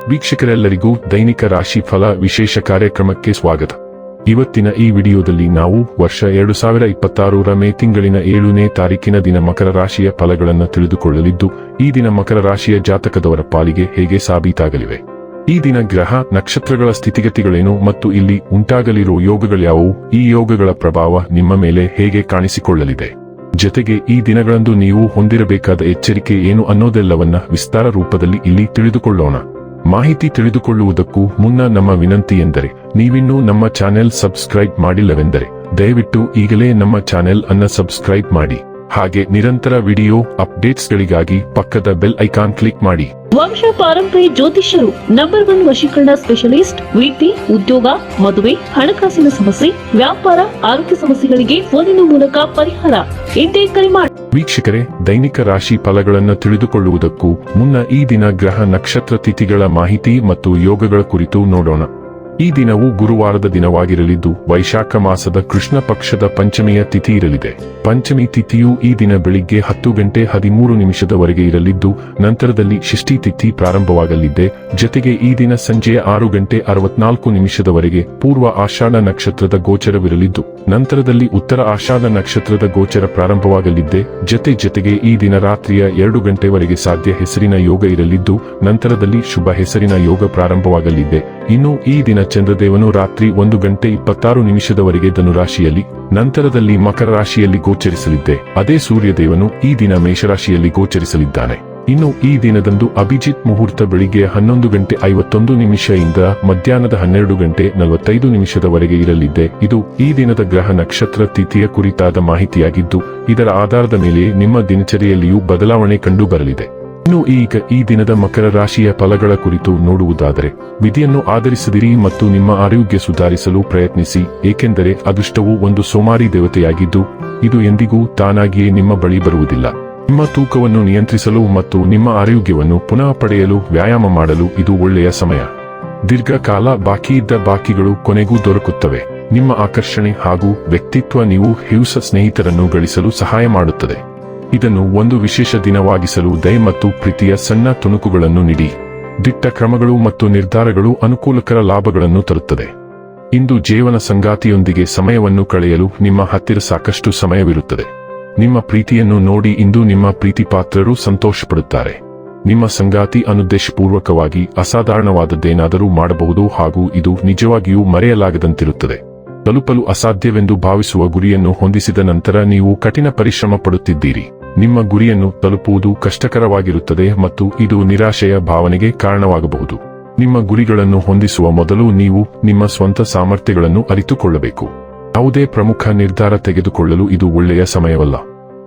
ವೀಕ್ಷಕರೆಲ್ಲರಿಗೂ ದೈನಿಕ ರಾಶಿ ಫಲ ವಿಶೇಷ ಕಾರ್ಯಕ್ರಮಕ್ಕೆ ಸ್ವಾಗತ. ಇವತ್ತಿನ ಈ ವಿಡಿಯೋದಲ್ಲಿ ನಾವು ವರ್ಷ 2026ರ ಮೇ ತಿಂಗಳಿನ 7ನೇ ತಾರೀಕಿನ ದಿನ ಮಕರ ರಾಶಿಯ ಫಲಗಳನ್ನು ತಿಳಿದುಕೊಳ್ಳಲಿದ್ದು, ಈ ದಿನ ಮಕರ ರಾಶಿಯ ಜಾತಕದವರ ಪಾಲಿಗೆ ಹೇಗೆ ಸಾಬೀತಾಗಲಿವೆ, ಈ ದಿನ ಗ್ರಹ ನಕ್ಷತ್ರಗಳ ಸ್ಥಿತಿಗತಿಗಳೇನು ಮತ್ತು ಇಲ್ಲಿ ಉಂಟಾಗಲಿರುವ ಯೋಗಗಳ್ಯಾವುವು, ಈ ಯೋಗಗಳ ಪ್ರಭಾವ ನಿಮ್ಮ ಮೇಲೆ ಹೇಗೆ ಕಾಣಿಸಿಕೊಳ್ಳಲಿದೆ, ಜೊತೆಗೆ ಈ ದಿನಗಳಂದು ನೀವು ಹೊಂದಿರಬೇಕಾದ ಎಚ್ಚರಿಕೆ ಏನು ಅನ್ನೋದೆಲ್ಲವನ್ನ ವಿಸ್ತಾರ ರೂಪದಲ್ಲಿ ಇಲ್ಲಿ ತಿಳಿದುಕೊಳ್ಳೋಣ. ಮಾಹಿತಿ ತಿಳಿದುಕೊಳ್ಳುವುದಕ್ಕೂ ಮುನ್ನ ನಮ್ಮ ವಿನಂತಿ ಎಂದರೆ, ನೀವಿನ್ನೂ ನಮ್ಮ ಚಾನೆಲ್ ಸಬ್ಸ್ಕ್ರೈಬ್ ಮಾಡಿಲ್ಲವೆಂದರೆ ದಯವಿಟ್ಟು ಈಗಲೇ ನಮ್ಮ ಚಾನೆಲ್ ಅನ್ನ ಸಬ್ಸ್ಕ್ರೈಬ್ ಮಾಡಿ. ಹಾಗೆ ನಿರಂತರ ವಿಡಿಯೋ ಅಪ್ಡೇಟ್ಸ್ಗಳಿಗಾಗಿ ಪಕ್ಕದ ಬೆಲ್ ಐಕಾನ್ ಕ್ಲಿಕ್ ಮಾಡಿ. ವಂಶ ಪಾರಂಪರ್ಯ ಜ್ಯೋತಿಷ್ಯರು ನಂಬರ್ 1 ವಶೀಕರಣ ಸ್ಪೆಷಲಿಸ್ಟ್. ವೃತ್ತಿ, ಉದ್ಯೋಗ, ಮದುವೆ, ಹಣಕಾಸಿನ ಸಮಸ್ಯೆ, ವ್ಯಾಪಾರ, ಆರೋಗ್ಯ ಸಮಸ್ಯೆಗಳಿಗೆ ಫೋನಿನ ಮೂಲಕ ಪರಿಹಾರ. ಇದೇ ಕರೆ ಮಾಡಿ. ವೀಕ್ಷಕರೇ, ದೈನಿಕ ರಾಶಿ ಫಲಗಳನ್ನು ತಿಳಿದುಕೊಳ್ಳುವುದಕ್ಕೂ ಮುನ್ನ ಈ ದಿನ ಗ್ರಹ ನಕ್ಷತ್ರ ತಿಥಿಗಳ ಮಾಹಿತಿ ಮತ್ತು ಯೋಗಗಳ ಕುರಿತು ನೋಡೋಣ. ಈ ದಿನವು ಗುರುವಾರದ ದಿನವಾಗಿರಲಿದ್ದು, ವೈಶಾಖ ಮಾಸದ ಕೃಷ್ಣ ಪಕ್ಷದ ಪಂಚಮಿಯ ತಿಥಿ ಇರಲಿದೆ. ಪಂಚಮಿ ತಿಥಿಯು ಈ ದಿನ ಬೆಳಿಗ್ಗೆ 10 ಗಂಟೆ 13 ನಿಮಿಷದವರೆಗೆ ಇರಲಿದ್ದು, ನಂತರದಲ್ಲಿ ಷಷ್ಠಿ ತಿಥಿ ಪ್ರಾರಂಭವಾಗಲಿದೆ. ಜೊತೆಗೆ ಈ ದಿನ ಸಂಜೆ 6 ಗಂಟೆ 64 ನಿಮಿಷದವರೆಗೆ ಪೂರ್ವ ಆಷಾಢ ನಕ್ಷತ್ರದ ಗೋಚರವಿರಲಿದ್ದು, ನಂತರದಲ್ಲಿ ಉತ್ತರ ಆಷಾಢ ನಕ್ಷತ್ರದ ಗೋಚರ ಪ್ರಾರಂಭವಾಗಲಿದೆ. ಜೊತೆಗೆ ಈ ದಿನ ರಾತ್ರಿಯ 2 ಗಂಟೆವರೆಗೆ ಸಾಧ್ಯ ಹೆಸರಿನ ಯೋಗ ಇರಲಿದ್ದು, ನಂತರದಲ್ಲಿ ಶುಭ ಹೆಸರಿನ ಯೋಗ ಪ್ರಾರಂಭವಾಗಲಿದೆ. ಇನ್ನು ಈ ದಿನ ಚಂದ್ರದೇವನು ರಾತ್ರಿ 1 ಗಂಟೆ 26 ನಿಮಿಷದವರೆಗೆ ಧನುರಾಶಿಯಲ್ಲಿ, ನಂತರದಲ್ಲಿ ಮಕರ ರಾಶಿಯಲ್ಲಿ ಗೋಚರಿಸಲಿದ್ದೆ. ಅದೇ ಸೂರ್ಯದೇವನು ಈ ದಿನ ಮೇಷರಾಶಿಯಲ್ಲಿ ಗೋಚರಿಸಲಿದ್ದಾನೆ. ಇನ್ನು ಈ ದಿನದಂದು ಅಭಿಜಿತ್ ಮುಹೂರ್ತ ಬೆಳಿಗ್ಗೆ 11 ಗಂಟೆ 51 ನಿಮಿಷದಿಂದ ಮಧ್ಯಾಹ್ನದ 12 ಗಂಟೆ 45 ನಿಮಿಷದವರೆಗೆ ಇರಲಿದೆ. ಇದು ಈ ದಿನದ ಗ್ರಹ ನಕ್ಷತ್ರ ತಿಥಿಯ ಕುರಿತಾದ ಮಾಹಿತಿಯಾಗಿದ್ದು, ಇದರ ಆಧಾರದ ಮೇಲೆ ನಿಮ್ಮ ದಿನಚರಿಯಲ್ಲಿಯೂ ಬದಲಾವಣೆ ಕಂಡು ಬರಲಿದೆ. ಇನ್ನು ಈಗ ಈ ದಿನದ ಮಕರ ರಾಶಿಯ ಫಲಗಳ ಕುರಿತು ನೋಡುವುದಾದರೆ, ವಿಧಿಯನ್ನು ಆಧರಿಸದಿರಿ ಮತ್ತು ನಿಮ್ಮ ಆರೋಗ್ಯ ಸುಧಾರಿಸಲು ಪ್ರಯತ್ನಿಸಿ, ಏಕೆಂದರೆ ಅದೃಷ್ಟವು ಒಂದು ಸೋಮಾರಿ ದೇವತೆಯಾಗಿದ್ದು, ಇದು ಎಂದಿಗೂ ತಾನಾಗಿಯೇ ನಿಮ್ಮ ಬಳಿ ಬರುವುದಿಲ್ಲ. ನಿಮ್ಮ ತೂಕವನ್ನು ನಿಯಂತ್ರಿಸಲು ಮತ್ತು ನಿಮ್ಮ ಆರೋಗ್ಯವನ್ನು ಪುನಃ ಪಡೆಯಲು ವ್ಯಾಯಾಮ ಮಾಡಲು ಇದು ಒಳ್ಳೆಯ ಸಮಯ. ದೀರ್ಘಕಾಲ ಬಾಕಿಯಿದ್ದ ಬಾಕಿಗಳು ಕೊನೆಗೂ ದೊರಕುತ್ತವೆ. ನಿಮ್ಮ ಆಕರ್ಷಣೆ ಹಾಗೂ ವ್ಯಕ್ತಿತ್ವ ನೀವು ಹೊಸ ಸ್ನೇಹಿತರನ್ನು ಗಳಿಸಲು ಸಹಾಯ ಮಾಡುತ್ತದೆ. ಇದನ್ನು ಒಂದು ವಿಶೇಷ ದಿನವಾಗಿಸಲು ದಯೆ ಮತ್ತು ಪ್ರೀತಿಯ ಸಣ್ಣ ತುಣುಕುಗಳನ್ನು ನೀಡಿ. ದಿಟ್ಟ ಕ್ರಮಗಳು ಮತ್ತು ನಿರ್ಧಾರಗಳು ಅನುಕೂಲಕರ ಲಾಭಗಳನ್ನು ತರುತ್ತದೆ. ಇಂದು ಜೀವನ ಸಂಗಾತಿಯೊಂದಿಗೆ ಸಮಯವನ್ನು ಕಳೆಯಲು ನಿಮ್ಮ ಹತ್ತಿರ ಸಾಕಷ್ಟು ಸಮಯವಿರುತ್ತದೆ. ನಿಮ್ಮ ಪ್ರೀತಿಯನ್ನು ನೋಡಿ ಇಂದು ನಿಮ್ಮ ಪ್ರೀತಿ ಪಾತ್ರರು ಸಂತೋಷಪಡುತ್ತಾರೆ. ನಿಮ್ಮ ಸಂಗಾತಿ ಅನುದ್ದೇಶಪೂರ್ವಕವಾಗಿ ಅಸಾಧಾರಣವಾದದ್ದೇನಾದರೂ ಮಾಡಬಹುದು ಹಾಗೂ ಇದು ನಿಜವಾಗಿಯೂ ಮರೆಯಲಾಗದಂತಿರುತ್ತದೆ. ತಲುಪಲು ಅಸಾಧ್ಯವೆಂದು ಭಾವಿಸುವ ಗುರಿಯನ್ನು ಹೊಂದಿಸಿದ ನಂತರ ನೀವು ಕಠಿಣ ಪರಿಶ್ರಮ ಪಡುತ್ತಿದ್ದೀರಿ. ನಿಮ್ಮ ಗುರಿಯನ್ನು ತಲುಪುವುದು ಕಷ್ಟಕರವಾಗಿರುತ್ತದೆ ಮತ್ತು ಇದು ನಿರಾಶೆಯ ಭಾವನೆಗೆ ಕಾರಣವಾಗಬಹುದು. ನಿಮ್ಮ ಗುರಿಗಳನ್ನು ಹೊಂದಿಸುವ ಮೊದಲು ನೀವು ನಿಮ್ಮ ಸ್ವಂತ ಸಾಮರ್ಥ್ಯಗಳನ್ನು ಅರಿತುಕೊಳ್ಳಬೇಕು. ಯಾವುದೇ ಪ್ರಮುಖ ನಿರ್ಧಾರ ತೆಗೆದುಕೊಳ್ಳಲು ಇದು ಒಳ್ಳೆಯ ಸಮಯವಲ್ಲ.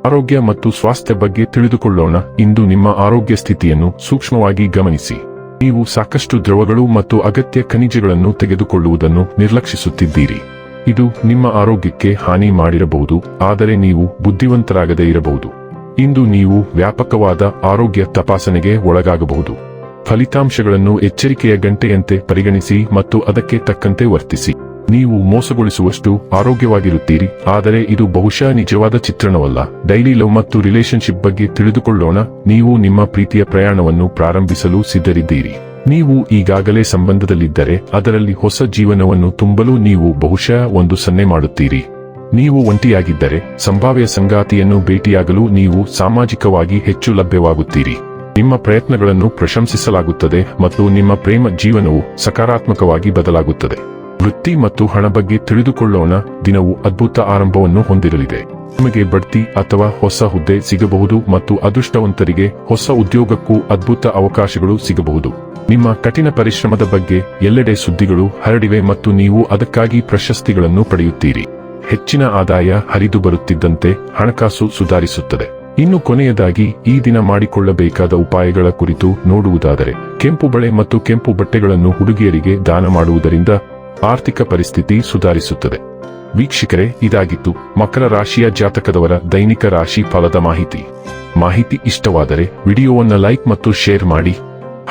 ಆರೋಗ್ಯ ಮತ್ತು ಸ್ವಾಸ್ಥ್ಯ ಬಗ್ಗೆ ತಿಳಿದುಕೊಳ್ಳೋಣ. ಇಂದು ನಿಮ್ಮ ಆರೋಗ್ಯ ಸ್ಥಿತಿಯನ್ನು ಸೂಕ್ಷ್ಮವಾಗಿ ಗಮನಿಸಿ. ನೀವು ಸಾಕಷ್ಟು ದ್ರವಗಳು ಮತ್ತು ಅಗತ್ಯ ಖನಿಜಗಳನ್ನು ತೆಗೆದುಕೊಳ್ಳುವುದನ್ನು ನಿರ್ಲಕ್ಷಿಸುತ್ತಿದ್ದೀರಿ. ಇದು ನಿಮ್ಮ ಆರೋಗ್ಯಕ್ಕೆ ಹಾನಿ ಮಾಡಿರಬಹುದು, ಆದರೆ ನೀವು ಬುದ್ಧಿವಂತರಾಗದೇ ಇರಬಹುದು. ಇಂದು ನೀವು ವ್ಯಾಪಕವಾದ ಆರೋಗ್ಯ ತಪಾಸಣೆಗೆ ಒಳಗಾಗಬಹುದು. ಫಲಿತಾಂಶಗಳನ್ನು ಎಚ್ಚರಿಕೆಯ ಗಂಟೆಯಂತೆ ಪರಿಗಣಿಸಿ ಮತ್ತು ಅದಕ್ಕೆ ತಕ್ಕಂತೆ ವರ್ತಿಸಿ. ನೀವು ಮೋಸಗೊಳಿಸುವಷ್ಟು ಆರೋಗ್ಯವಾಗಿರುತ್ತೀರಿ, ಆದರೆ ಇದು ಬಹುಶಃ ನಿಜವಾದ ಚಿತ್ರಣವಲ್ಲ. ಡೈಲಿ ಲವ್ ಮತ್ತು ರಿಲೇಶನ್ಶಿಪ್ ಬಗ್ಗೆ ತಿಳಿದುಕೊಳ್ಳೋಣ. ನೀವು ನಿಮ್ಮ ಪ್ರೀತಿಯ ಪ್ರಯಾಣವನ್ನು ಪ್ರಾರಂಭಿಸಲು ಸಿದ್ಧರಿದ್ದೀರಿ. ನೀವು ಈಗಾಗಲೇ ಸಂಬಂಧದಲ್ಲಿದ್ದರೆ ಅದರಲ್ಲಿ ಹೊಸ ಜೀವನವನ್ನು ತುಂಬಲು ನೀವು ಬಹುಶಃ ಒಂದು ಸನ್ನೆ ಮಾಡುತ್ತೀರಿ. ನೀವು ಒಂಟಿಯಾಗಿದ್ದರೆ ಸಂಭಾವ್ಯ ಸಂಗಾತಿಯನ್ನು ಭೇಟಿಯಾಗಲು ನೀವು ಸಾಮಾಜಿಕವಾಗಿ ಹೆಚ್ಚು ಲಭ್ಯವಾಗುತ್ತೀರಿ. ನಿಮ್ಮ ಪ್ರಯತ್ನಗಳನ್ನು ಪ್ರಶಂಸಿಸಲಾಗುತ್ತದೆ ಮತ್ತು ನಿಮ್ಮ ಪ್ರೇಮ ಜೀವನವು ಸಕಾರಾತ್ಮಕವಾಗಿ ಬದಲಾಗುತ್ತದೆ. ವೃತ್ತಿ ಮತ್ತು ಹಣ ಬಗ್ಗೆ ತಿಳಿದುಕೊಳ್ಳೋಣ. ದಿನವು ಅದ್ಭುತ ಆರಂಭವನ್ನು ಹೊಂದಿರಲಿದೆ. ನಿಮಗೆ ಬಡ್ತಿ ಅಥವಾ ಹೊಸ ಹುದ್ದೆ ಸಿಗಬಹುದು ಮತ್ತು ಅದೃಷ್ಟವಂತರಿಗೆ ಹೊಸ ಉದ್ಯೋಗಕ್ಕೂ ಅದ್ಭುತ ಅವಕಾಶಗಳು ಸಿಗಬಹುದು. ನಿಮ್ಮ ಕಠಿಣ ಪರಿಶ್ರಮದ ಬಗ್ಗೆ ಎಲ್ಲೆಡೆ ಸುದ್ದಿಗಳು ಹರಡಿವೆ ಮತ್ತು ನೀವು ಅದಕ್ಕಾಗಿ ಪ್ರಶಸ್ತಿಗಳನ್ನು ಪಡೆಯುತ್ತೀರಿ. ಹೆಚ್ಚಿನ ಆದಾಯ ಹರಿದು ಬರುತ್ತಿದ್ದಂತೆ ಹಣಕಾಸು ಸುಧಾರಿಸುತ್ತದೆ. ಇನ್ನು ಕೊನೆಯದಾಗಿ ಈ ದಿನ ಮಾಡಿಕೊಳ್ಳಬೇಕಾದ ಉಪಾಯಗಳ ಕುರಿತು ನೋಡುವುದಾದರೆ, ಕೆಂಪು ಬಳೆ ಮತ್ತು ಕೆಂಪು ಬಟ್ಟೆಗಳನ್ನು ಹುಡುಗಿಯರಿಗೆ ದಾನ ಮಾಡುವುದರಿಂದ ಆರ್ಥಿಕ ಪರಿಸ್ಥಿತಿ ಸುಧಾರಿಸುತ್ತದೆ. ವೀಕ್ಷಕರೇ, ಇದಾಗಿತ್ತು ಮಕರ ರಾಶಿಯ ಜಾತಕದವರ ದೈನಿಕ ರಾಶಿ ಫಲದ ಮಾಹಿತಿ ಇಷ್ಟವಾದರೆ ವಿಡಿಯೋವನ್ನು ಲೈಕ್ ಮತ್ತು ಶೇರ್ ಮಾಡಿ.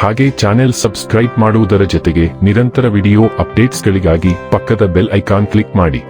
ಹಾಗೆ ಚಾನೆಲ್ ಸಬ್ಸ್ಕ್ರೈಬ್ ಮಾಡುವುದರ ಜೊತೆಗೆ ನಿರಂತರ ವಿಡಿಯೋ ಅಪ್ಡೇಟ್ಸ್ಗಳಿಗಾಗಿ ಪಕ್ಕದ ಬೆಲ್ ಐಕಾನ್ ಕ್ಲಿಕ್ ಮಾಡಿ.